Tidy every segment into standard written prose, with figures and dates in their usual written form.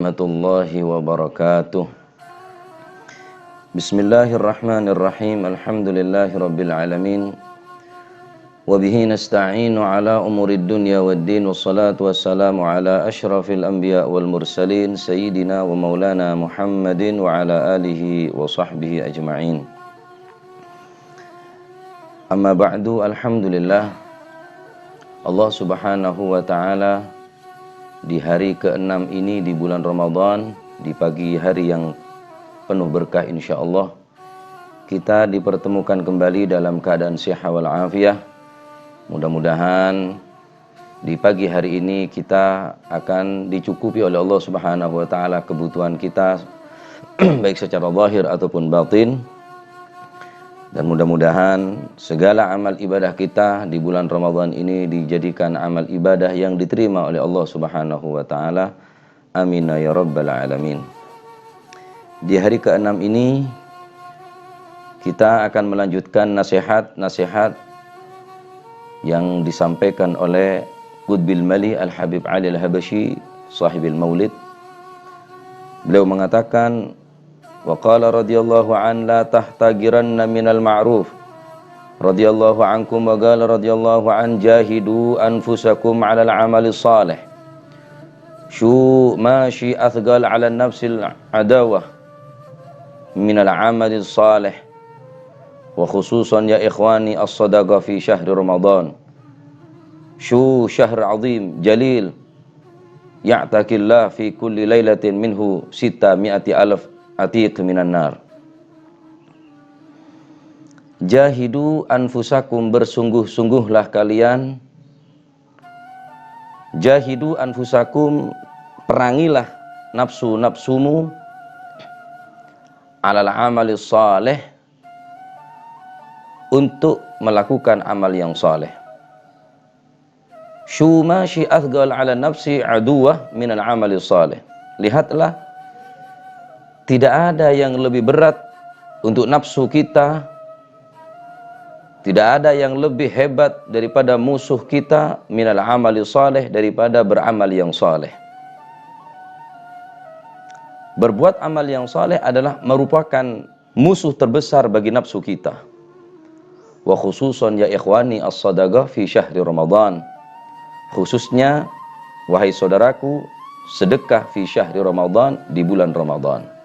Warahmatullahi wabarakatuh. Bismillahirrahmanirrahim. Alhamdulillahi rabbil alamin. Wabihi nasta'inu ala umurid dunya waddin. Wassalatu wassalamu ala ashrafil anbiya wal mursalin Sayyidina wa maulana Muhammadin wa ala alihi wa sahbihi ajma'in. Amma ba'du, alhamdulillah, Allah subhanahu wa ta'ala di hari ke-6 ini di bulan Ramadan, di pagi hari yang penuh berkah insyaallah, kita dipertemukan kembali dalam keadaan sehat wal afiyah. Mudah-mudahan di pagi hari ini kita akan dicukupi oleh Allah subhanahu wa ta'ala kebutuhan kita baik secara zahir ataupun batin. Dan mudah-mudahan segala amal ibadah kita di bulan Ramadan ini dijadikan amal ibadah yang diterima oleh Allah subhanahu wa ta'ala. Amin ya rabbal alamin. Di hari ke-6 ini kita akan melanjutkan nasihat-nasihat yang disampaikan oleh Qutbil Mali Al-Habib Ali Al-Habashi, sahibil maulid. Beliau mengatakan, wa qala radhiyallahu an la tahtagiranna minal ma'ruf radhiyallahu ankum wa qala radhiyallahu an jahidu anfusakum 'alal 'amali salih syu ma shi athqal 'ala nafsil adawah minal 'amali salih wa khususan ya ikhwani as-sadaqah fi syahri ramadan syu syahr 'azim jalil ya'takillah fi kulli lailatin minhu 600,000 atiq minan nar. Jahidu anfusakum, bersungguh-sungguhlah kalian. Jahidu anfusakum, perangilah nafsu-nafsumu alal amali saleh, untuk melakukan amal yang saleh. Syuma syi athqal ala nafsi aduwah minal amali saleh. Lihatlah, tidak ada yang lebih berat untuk nafsu kita, tidak ada yang lebih hebat daripada musuh kita minal amali saleh, daripada beramal yang saleh. Berbuat amal yang saleh adalah merupakan musuh terbesar bagi nafsu kita. Wa khususan ya ikhwani as-sadaqah fi syahri Ramadan. Khususnya, wahai saudaraku, sedekah fi syahri Ramadan, di bulan Ramadan.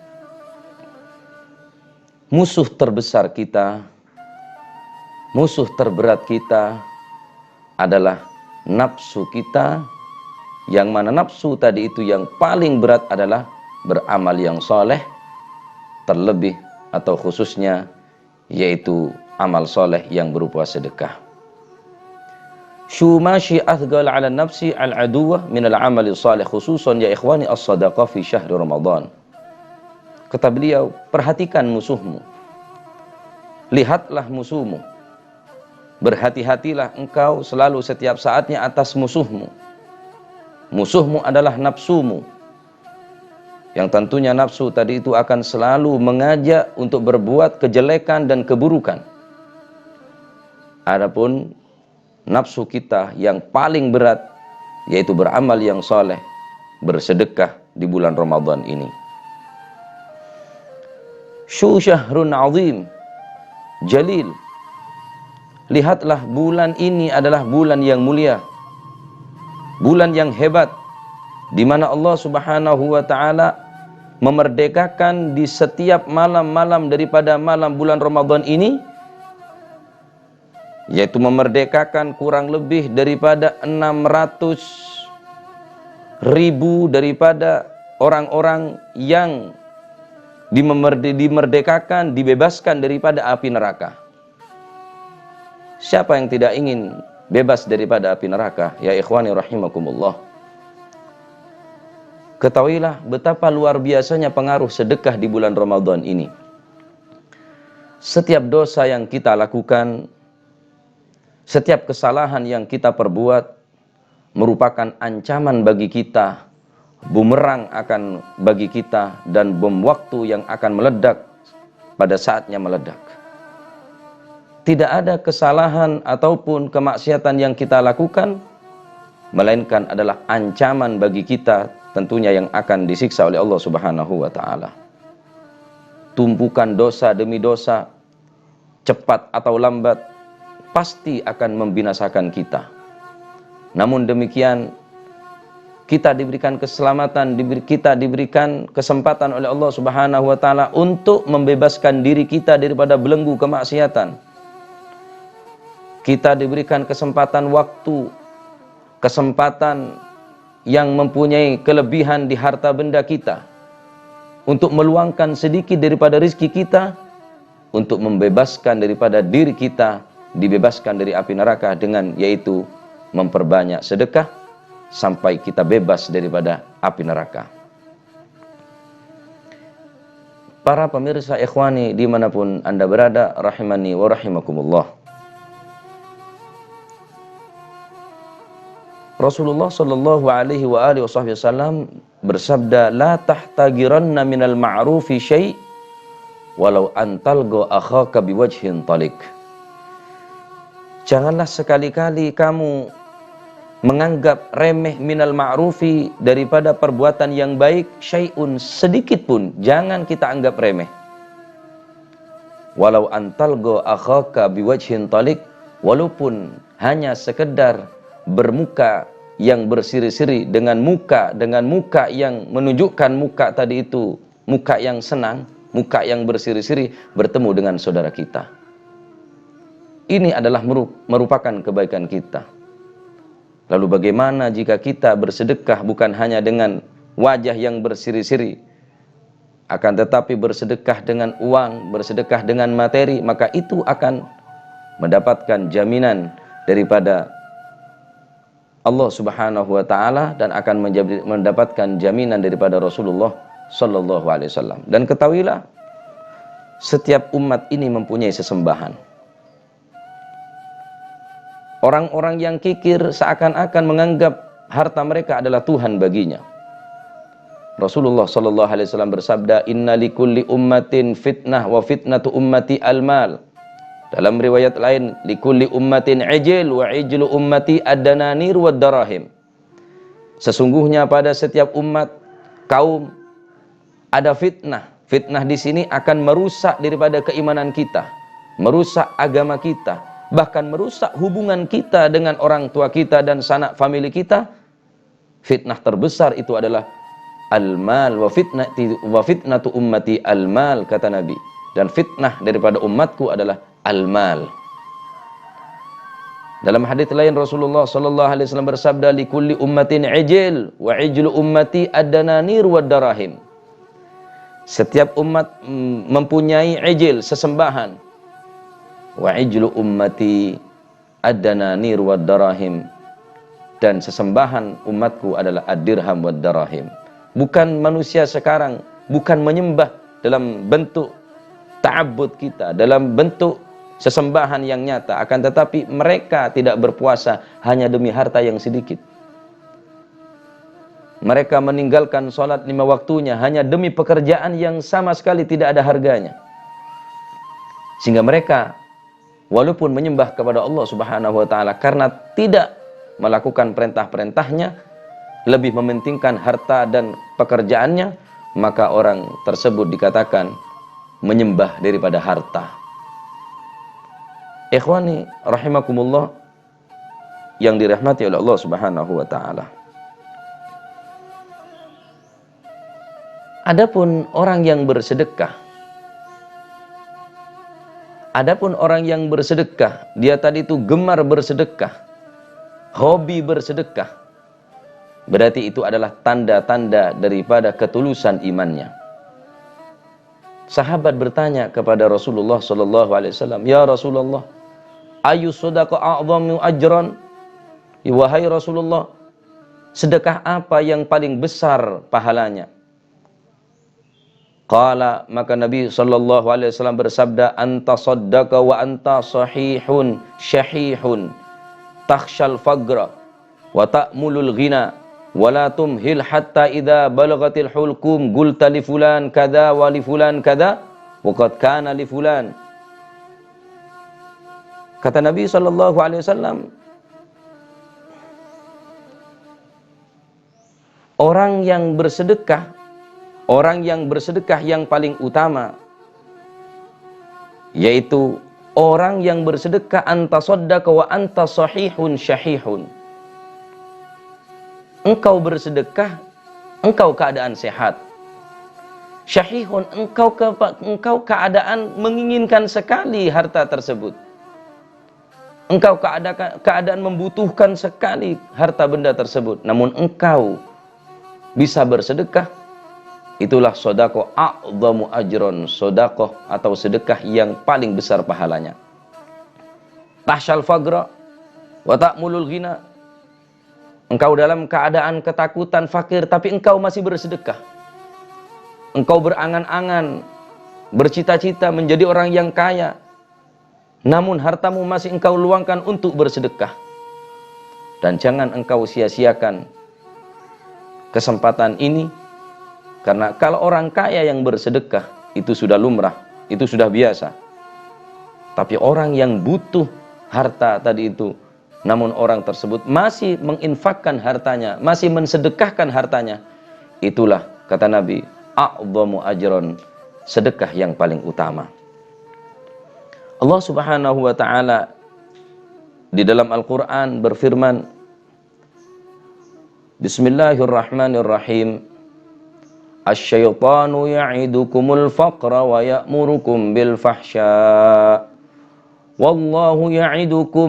Musuh terbesar kita, musuh terberat kita adalah nafsu kita, yang mana nafsu tadi itu yang paling berat adalah beramal yang saleh, terlebih atau khususnya yaitu amal saleh yang berupa sedekah. Syuma syi athqal 'ala nafsi al-aduwah min al-amali salih khususan ya ikhwani as-sadaqah fi syahri Ramadan. Kata beliau, perhatikan musuhmu, lihatlah musuhmu, berhati-hatilah engkau selalu setiap saatnya atas musuhmu. Musuhmu adalah nafsumu, yang tentunya nafsu tadi itu akan selalu mengajak untuk berbuat kejelekan dan keburukan. Adapun nafsu kita yang paling berat yaitu beramal yang saleh, bersedekah di bulan Ramadan ini. Syu syahrun azim jalil. Lihatlah, bulan ini adalah bulan yang mulia, bulan yang hebat, di mana Allah subhanahu wa ta'ala memerdekakan di setiap malam-malam daripada malam bulan Ramadan ini, yaitu memerdekakan kurang lebih daripada 600.000 daripada orang-orang yang dimerdekakan, dibebaskan daripada api neraka. Siapa yang tidak ingin bebas daripada api neraka? Ya ikhwani rahimakumullah. Ketahuilah betapa luar biasanya pengaruh sedekah di bulan Ramadan ini. Setiap dosa yang kita lakukan, setiap kesalahan yang kita perbuat merupakan ancaman bagi kita, bumerang akan bagi kita, dan bom waktu yang akan meledak pada saatnya meledak. Tidak ada kesalahan ataupun kemaksiatan yang kita lakukan melainkan adalah ancaman bagi kita tentunya yang akan disiksa oleh Allah Subhanahu wa taala. Tumpukan dosa demi dosa, cepat atau lambat, pasti akan membinasakan kita. Namun demikian, kita diberikan keselamatan, kita diberikan kesempatan oleh Allah Subhanahu wa taala untuk membebaskan diri kita daripada belenggu kemaksiatan. Kita diberikan kesempatan waktu, kesempatan yang mempunyai kelebihan di harta benda kita untuk meluangkan sedikit daripada rizki kita untuk membebaskan daripada diri kita, dibebaskan dari api neraka dengan yaitu memperbanyak sedekah sampai kita bebas daripada api neraka. Para pemirsa ikhwani dimanapun Anda berada, rahimani wa rahimakumullah. Rasulullah sallallahu alaihi wa alihi wasallam bersabda, la tahtagiranna minal ma'rufi syai' walau antalgo akhaka biwajhin talik. Janganlah sekali-kali kamu menganggap remeh minal ma'rufi, daripada perbuatan yang baik, syai'un, sedikit pun jangan kita anggap remeh. Walau antalgo akhaka biwajhin talik, walaupun hanya sekedar bermuka yang bersiri-siri dengan muka yang menunjukkan muka tadi itu muka yang senang, muka yang bersiri-siri, bertemu dengan saudara kita. Ini adalah merupakan kebaikan kita. Lalu bagaimana jika kita bersedekah bukan hanya dengan wajah yang bersiri-siri, akan tetapi bersedekah dengan uang, bersedekah dengan materi, maka itu akan mendapatkan jaminan daripada Allah Subhanahu wa taala dan akan mendapatkan jaminan daripada Rasulullah sallallahu alaihi wasallam. Dan ketahuilah, setiap umat ini mempunyai sesembahan. Orang-orang yang kikir seakan-akan menganggap harta mereka adalah Tuhan baginya. Rasulullah sallallahu alaihi wasallam bersabda, "Inna likulli ummatin fitnah wa fitnatu ummati al-mal." Dalam riwayat lain, likulli ummatin ijil wa ijlu ummati ad-dananir wad darahim. Sesungguhnya pada setiap umat kaum ada fitnah. Fitnah di sini akan merusak daripada keimanan kita, merusak agama kita, bahkan merusak hubungan kita dengan orang tua kita dan sanak famili kita. Fitnah terbesar itu adalah al-mal wa fitnatu ummati al-mal, kata Nabi. Dan fitnah daripada umatku adalah al-mal. Dalam hadis lain Rasulullah sallallahu alaihi wasallam bersabda, likulli ummatin ijil wa ijlu ummati ad-dananir wad darahim. Setiap umat mempunyai ijil, sesembahan. Wa ijlu ummati ad-dananir wad darahim, dan sesembahan umatku adalah ad-dirham wad darahim. Bukan manusia sekarang, bukan menyembah dalam bentuk ta'abbud kita, dalam bentuk sesembahan yang nyata, akan tetapi mereka tidak berpuasa hanya demi harta yang sedikit. Mereka meninggalkan sholat 5 waktunya hanya demi pekerjaan yang sama sekali tidak ada harganya. Sehingga mereka walaupun menyembah kepada Allah Subhanahu wa taala karena tidak melakukan perintah-perintahnya, lebih mementingkan harta dan pekerjaannya, maka orang tersebut dikatakan menyembah daripada harta. Ikhwani rahimakumullah yang dirahmati oleh Allah Subhanahu wa taala. Adapun orang yang bersedekah, dia tadi itu gemar bersedekah, hobi bersedekah, berarti itu adalah tanda-tanda daripada ketulusan imannya. Sahabat bertanya kepada Rasulullah sallallahu alaihi wasallam, "Ya Rasulullah, ayu shadaqah a'dhamu ajran?" Wahai Rasulullah, sedekah apa yang paling besar pahalanya? Qala, maka Nabi sallallahu alaihi wasallam bersabda, "Anta saddaqa wa anta sahihun syahihun takhshal fagra wa ta'mulul ghina wala tumhil hatta idza balagatil hulkum qulta li fulan kadza wa li fulan kadza wa qad kana li fulan." Kata Nabi sallallahu alaihi wasallam, orang yang bersedekah, yang paling utama yaitu orang yang bersedekah anta saddaqa wa anta sahihun syahihun. Engkau bersedekah, engkau keadaan sehat. Syahihun, engkau keadaan menginginkan sekali harta tersebut. Engkau keadaan membutuhkan sekali harta benda tersebut. Namun engkau bisa bersedekah. Itulah sodaqoh a'zamu ajron, sodaqoh atau sedekah yang paling besar pahalanya. Tahsyal fagra wa ta'mulul ghina. Engkau dalam keadaan ketakutan fakir, tapi engkau masih bersedekah. Engkau berangan-angan, bercita-cita menjadi orang yang kaya, namun hartamu masih engkau luangkan untuk bersedekah. Dan jangan engkau sia-siakan kesempatan ini, karena kalau orang kaya yang bersedekah, itu sudah lumrah, itu sudah biasa. Tapi orang yang butuh harta tadi itu, namun orang tersebut masih menginfakkan hartanya, masih mensedekahkan hartanya, itulah, kata Nabi, a'zamu ajron, sedekah yang paling utama. Allah Subhanahu wa ta'ala di dalam Al-Quran berfirman, Bismillahirrahmanirrahim, Asy-syaitanu ya'idukumul faqra wa ya'murukum bil fahsya. Wallahu ya'idukum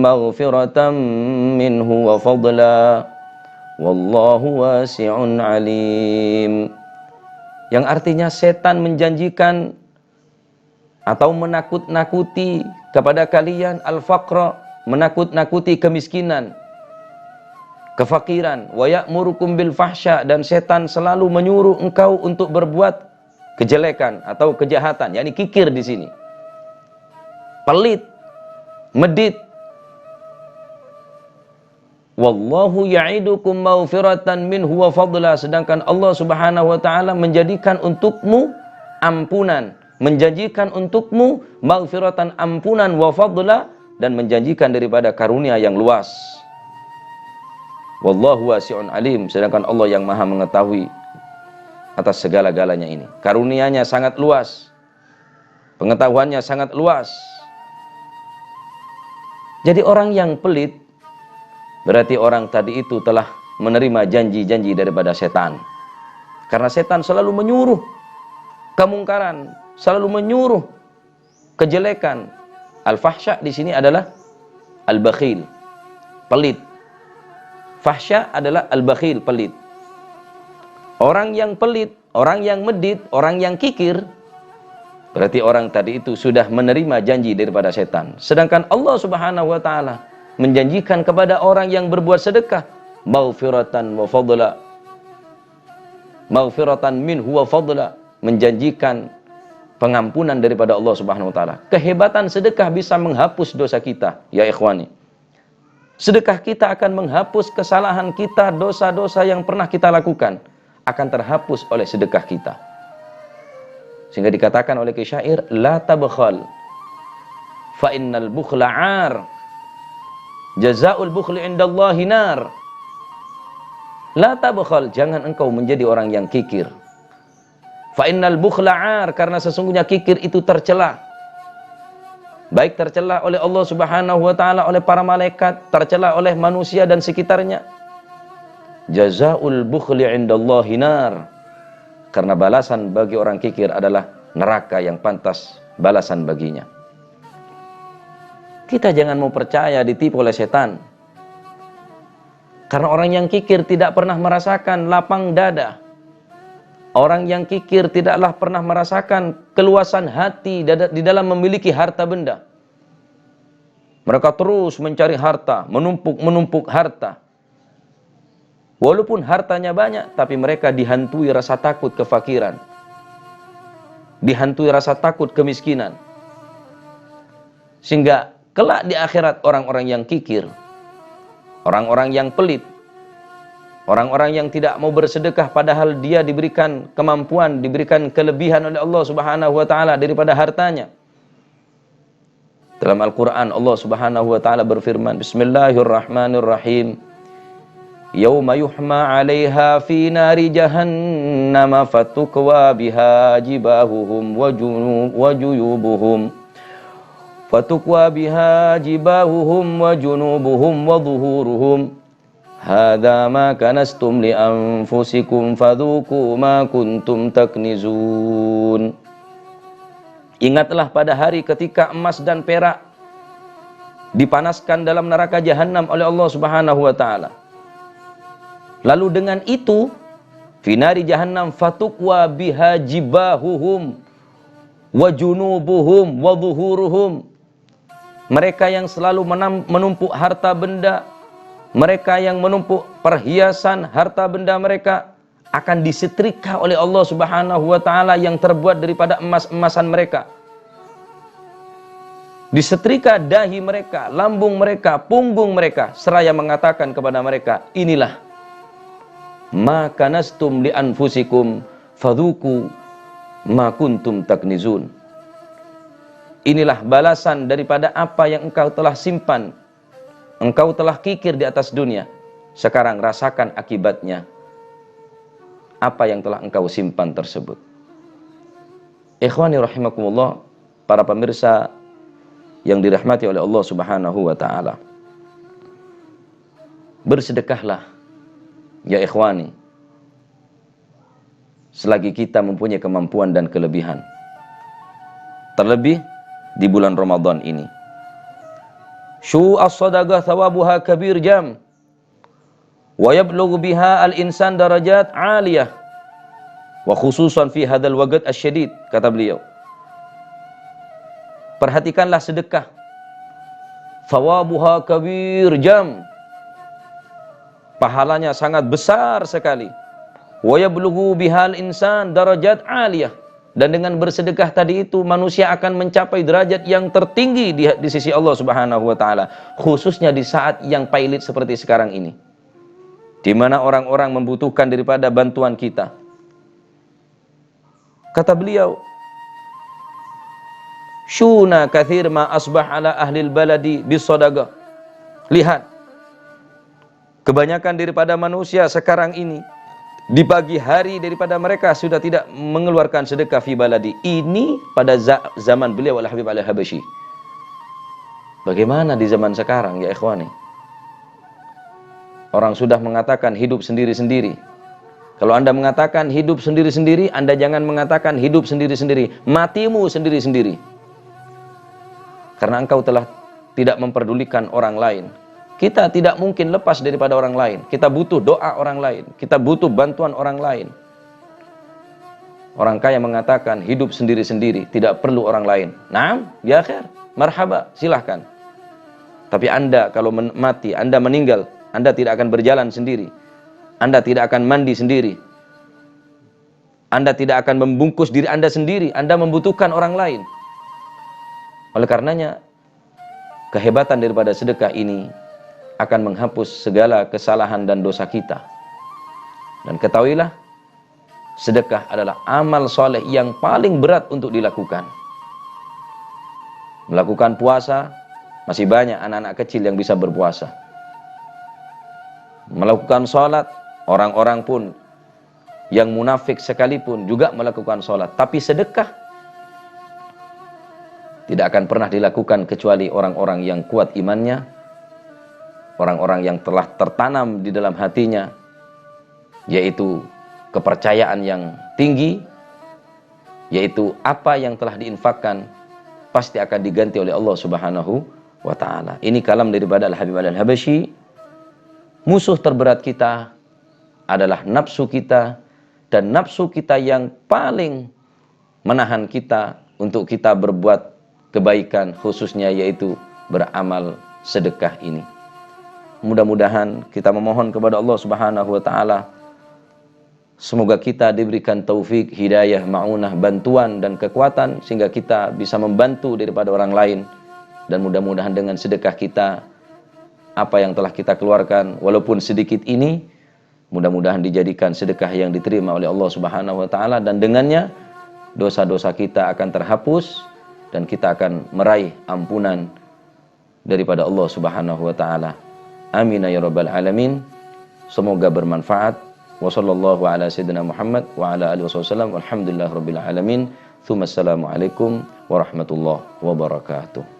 maghfiratan minhu wa fadla. Wallahu wasi'un alim. Yang artinya setan menjanjikan atau menakut-nakuti kepada kalian al-faqra, menakut-nakuti kemiskinan, kefakiran, wa ya'murukum bil fahsya, dan setan selalu menyuruh engkau untuk berbuat kejelekan atau kejahatan, yakni kikir di sini. Pelit, medit. Wallahu ya'idukum maghfiratan minhu wa fadla, sedangkan Allah Subhanahu wa taala menjadikan untukmu ampunan, menjanjikan untukmu maghfiratan, ampunan, wa fadla, dan menjanjikan daripada karunia yang luas. Wallahu wasi'un alim, sedangkan Allah yang maha mengetahui atas segala-galanya ini. Karunia-Nya sangat luas, pengetahuannya sangat luas. Jadi orang yang pelit, berarti orang tadi itu telah menerima janji-janji daripada setan. Karena setan selalu menyuruh kemungkaran, selalu menyuruh kejelekan. Al-fahsya di sini adalah al-bakhil, pelit. Fahsya adalah al-bakhil, pelit. Orang yang pelit, orang yang medit, orang yang kikir, berarti orang tadi itu sudah menerima janji daripada setan. Sedangkan Allah Subhanahu wa taala menjanjikan kepada orang yang berbuat sedekah maghfiratan wa fadla. Maghfiratan minhu wa fadla, menjanjikan pengampunan daripada Allah Subhanahu wa taala. Kehebatan sedekah bisa menghapus dosa kita, ya ikhwani. Sedekah kita akan menghapus kesalahan kita, dosa-dosa yang pernah kita lakukan akan terhapus oleh sedekah kita. Sehingga dikatakan oleh syair, la tabkhal fa innal bukhla 'ar, jazaa'ul bukhli 'indallahi nar. La tabkhal, jangan engkau menjadi orang yang kikir. Fa innal bukhla 'ar, karena sesungguhnya kikir itu tercela. Baik tercela oleh Allah Subhanahu wa taala, oleh para malaikat, tercela oleh manusia dan sekitarnya. Jazaa'ul bukhli 'indallahi nar, karena balasan bagi orang kikir adalah neraka yang pantas balasan baginya. Kita jangan mau percaya ditipu oleh setan. Karena orang yang kikir tidak pernah merasakan lapang dada. Orang yang kikir tidaklah pernah merasakan keluasan hati di dalam memiliki harta benda. Mereka terus mencari harta, menumpuk harta. Walaupun hartanya banyak, tapi mereka dihantui rasa takut kefakiran. Dihantui rasa takut kemiskinan. Sehingga kelak di akhirat orang-orang yang kikir, orang-orang yang pelit, orang-orang yang tidak mau bersedekah padahal dia diberikan kemampuan, diberikan kelebihan oleh Allah Subhanahu wa taala daripada hartanya. Dalam Al-Qur'an Allah Subhanahu wa taala berfirman, Bismillahirrahmanirrahim. yauma yuhma 'alaiha fi nari jahannam fatukwa biha jibahuhum wa juyubuhum fatukwa biha jibahuhum wa junubuhum wa dhuhuruhum hadza ma kanastum li anfusikum fadhuku ma kuntum taknizun. Ingatlah pada hari ketika emas dan perak dipanaskan dalam neraka jahanam oleh Allah Subhanahu wa taala. Lalu dengan itu finari jahannam fatukwa biha jibahuhum wa junubuhum wa dhuhuruhum. Mereka yang selalu menumpuk harta benda, mereka yang menumpuk perhiasan harta benda mereka akan disetrika oleh Allah Subhanahu wa taala yang terbuat daripada emas-emasan mereka. Disetrika dahi mereka, lambung mereka, punggung mereka, seraya mengatakan kepada mereka, inilah ma kanastum li anfusikum fadhuku ma kuntum taknizun. Inilah balasan daripada apa yang engkau telah simpan, engkau telah kikir di atas dunia. Sekarang rasakan akibatnya apa yang telah engkau simpan tersebut. Ikhwani rahimakumullah, para pemirsa yang dirahmati oleh Allah Subhanahu wa taala. Bersedekahlah ya ikhwani, selagi kita mempunyai kemampuan dan kelebihan. Terlebih di bulan Ramadan ini. Syu'as sadaqah thawabuha kabir jam. Wa yablughu biha al-insan darajat 'aliyah. Wa khususan fi hadzal waqt asy-syadid, kata beliau. Perhatikanlah sedekah. Thawabuha kabir jam. Pahalanya sangat besar sekali. Wa yablughu bihal insan darajat 'aliyah. Dan dengan bersedekah tadi itu manusia akan mencapai derajat yang tertinggi di sisi Allah Subhanahu wa taala, khususnya di saat yang pailit seperti sekarang ini, di mana orang-orang membutuhkan daripada bantuan kita. Kata beliau, syuna kathir ma asbah ala ahlil baladi bisadaqah. Lihat, kebanyakan daripada manusia sekarang ini di pagi hari daripada mereka sudah tidak mengeluarkan sedekah fi baladi. Ini pada zaman beliau Al-Habib Al-Habasyi. Bagaimana di zaman sekarang ya ikhwani? Orang sudah mengatakan hidup sendiri-sendiri. Kalau Anda mengatakan hidup sendiri-sendiri, Anda jangan mengatakan hidup sendiri-sendiri. Matimu sendiri-sendiri. Karena engkau telah tidak memperdulikan orang lain. Kita tidak mungkin lepas daripada orang lain. Kita butuh doa orang lain. Kita butuh bantuan orang lain. Orang kaya mengatakan hidup sendiri-sendiri, tidak perlu orang lain. Naam, ya khair, marhaba, silahkan. Tapi Anda kalau mati, Anda meninggal, Anda tidak akan berjalan sendiri. Anda tidak akan mandi sendiri. Anda tidak akan membungkus diri Anda sendiri. Anda membutuhkan orang lain. Oleh karenanya, kehebatan daripada sedekah ini akan menghapus segala kesalahan dan dosa kita. Dan ketahuilah, sedekah adalah amal soleh yang paling berat untuk dilakukan. Melakukan puasa, masih banyak anak-anak kecil yang bisa berpuasa. Melakukan sholat, orang-orang pun yang munafik sekalipun juga melakukan sholat. Tapi sedekah tidak akan pernah dilakukan kecuali orang-orang yang kuat imannya, orang-orang yang telah tertanam di dalam hatinya, yaitu kepercayaan yang tinggi, yaitu apa yang telah diinfakkan pasti akan diganti oleh Allah Subhanahu wa ta'ala. Ini kalam daripada Al-Habib Al-Habasyi. Musuh terberat kita adalah nafsu kita, dan nafsu kita yang paling menahan kita untuk kita berbuat kebaikan, khususnya yaitu beramal sedekah ini. Mudah-mudahan kita memohon kepada Allah Subhanahu wa taala, semoga kita diberikan taufik, hidayah, ma'unah, bantuan dan kekuatan sehingga kita bisa membantu daripada orang lain. Dan mudah-mudahan dengan sedekah kita, apa yang telah kita keluarkan walaupun sedikit ini, mudah-mudahan dijadikan sedekah yang diterima oleh Allah Subhanahu wa taala, dan dengannya dosa-dosa kita akan terhapus dan kita akan meraih ampunan daripada Allah Subhanahu wa taala. Amin ya rabbal alamin. Semoga bermanfaat. Wa sallallahu ala sayyidina Muhammad wa ala alihi wasallam. Walhamdulillahirabbil alamin. Tsumma assalamu alaikum warahmatullahi wabarakatuh.